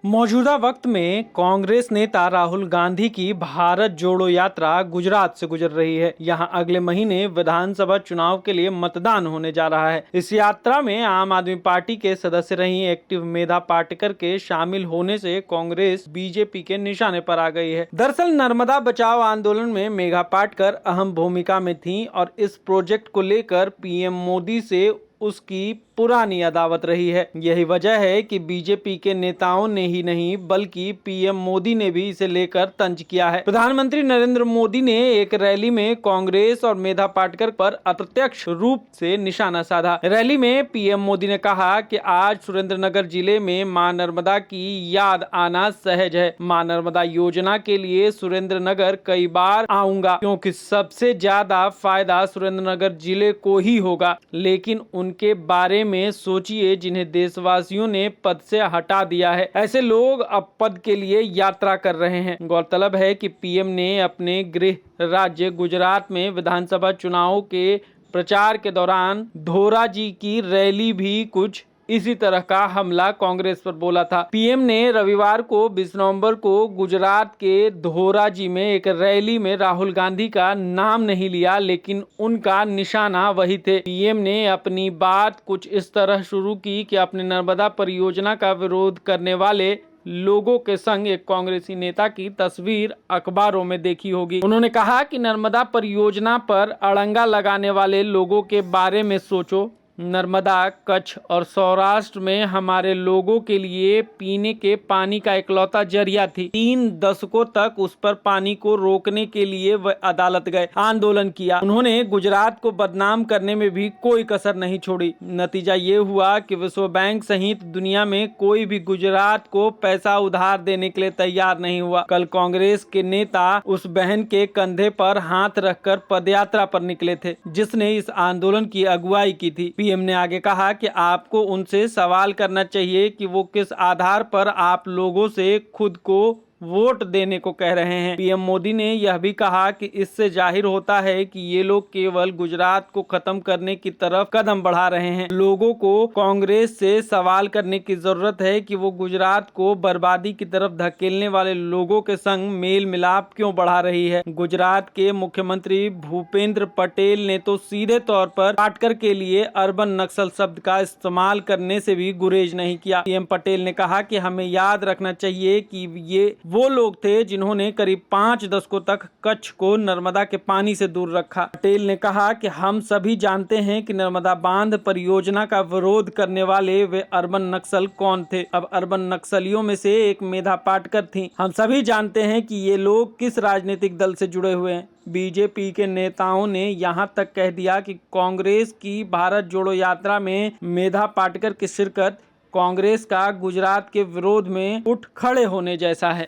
मौजूदा वक्त में कांग्रेस नेता राहुल गांधी की भारत जोड़ो यात्रा गुजरात से गुजर रही है। यहां अगले महीने विधानसभा चुनाव के लिए मतदान होने जा रहा है। इस यात्रा में आम आदमी पार्टी के सदस्य रही एक्टिव मेधा पाटकर के शामिल होने से कांग्रेस बीजेपी के निशाने पर आ गई है। दरअसल नर्मदा बचाओ आंदोलन में मेघा पाटकर अहम भूमिका में थीं और इस प्रोजेक्ट को लेकर पीएम मोदी से उसकी पुरानी अदावत रही है। यही वजह है कि बीजेपी के नेताओं ने ही नहीं बल्कि पीएम मोदी ने भी इसे लेकर तंज किया है। प्रधानमंत्री नरेंद्र मोदी ने एक रैली में कांग्रेस और मेधा पाटकर पर अप्रत्यक्ष रूप से निशाना साधा। रैली में पीएम मोदी ने कहा कि आज सुरेंद्रनगर जिले में मां नर्मदा की याद आना सहज है। मां नर्मदा योजना के लिए सुरेंद्रनगर कई बार आऊंगा क्योंकि सबसे ज्यादा फायदा सुरेंद्रनगर जिले को ही होगा। लेकिन उनके बारे में सोचिए जिन्हें देशवासियों ने पद से हटा दिया है। ऐसे लोग अब पद के लिए यात्रा कर रहे हैं। गौरतलब है कि पीएम ने अपने गृह राज्य गुजरात में विधानसभा चुनाव के प्रचार के दौरान धोराजी की रैली भी कुछ इसी तरह का हमला कांग्रेस पर बोला था। पीएम ने रविवार को 20 नवंबर को गुजरात के धोराजी में एक रैली में राहुल गांधी का नाम नहीं लिया, लेकिन उनका निशाना वही थे। पीएम ने अपनी बात कुछ इस तरह शुरू की कि अपने नर्मदा परियोजना का विरोध करने वाले लोगों के संग एक कांग्रेसी नेता की तस्वीर अखबारों में देखी होगी। उन्होंने कहा कि नर्मदा परियोजना पर अड़ंगा लगाने वाले लोगों के बारे में सोचो। नर्मदा, कच्छ और सौराष्ट्र में हमारे लोगों के लिए पीने के पानी का इकलौता जरिया थी। 3 दशकों तक उस पर पानी को रोकने के लिए वह अदालत गए, आंदोलन किया। उन्होंने गुजरात को बदनाम करने में भी कोई कसर नहीं छोड़ी। नतीजा ये हुआ कि विश्व बैंक सहित दुनिया में कोई भी गुजरात को पैसा उधार देने के लिए तैयार नहीं हुआ। कल कांग्रेस के नेता उस बहन के कंधे पर हाथ रखकर पदयात्रा पर निकले थे जिसने इस आंदोलन की अगुवाई की थी। पीएम ने आगे कहा कि आपको उनसे सवाल करना चाहिए कि वो किस आधार पर आप लोगों से खुद को वोट देने को कह रहे हैं। पीएम मोदी ने यह भी कहा कि इससे जाहिर होता है कि ये लोग केवल गुजरात को खत्म करने की तरफ कदम बढ़ा रहे हैं। लोगों को कांग्रेस से सवाल करने की जरूरत है कि वो गुजरात को बर्बादी की तरफ धकेलने वाले लोगों के संग मेल मिलाप क्यों बढ़ा रही है। गुजरात के मुख्यमंत्री भूपेंद्र पटेल ने तो सीधे तौर पर पाटकर के लिए अर्बन नक्सल शब्द का इस्तेमाल करने से भी गुरेज नहीं किया। पीएम पटेल ने कहा कि हमें याद रखना चाहिए कि ये वो लोग थे जिन्होंने करीब 5 दशकों तक कच्छ को नर्मदा के पानी से दूर रखा। पटेल ने कहा कि हम सभी जानते हैं कि नर्मदा बांध परियोजना का विरोध करने वाले वे अर्बन नक्सल कौन थे। अब अर्बन नक्सलियों में से एक मेधा पाटकर थी। हम सभी जानते हैं कि ये लोग किस राजनीतिक दल से जुड़े हुए हैं। बीजेपी के नेताओं ने यहां तक कह दिया कि कांग्रेस की भारत जोड़ो यात्रा में मेधा पाटकर की शिरकत कांग्रेस का गुजरात के विरोध में उठ खड़े होने जैसा है।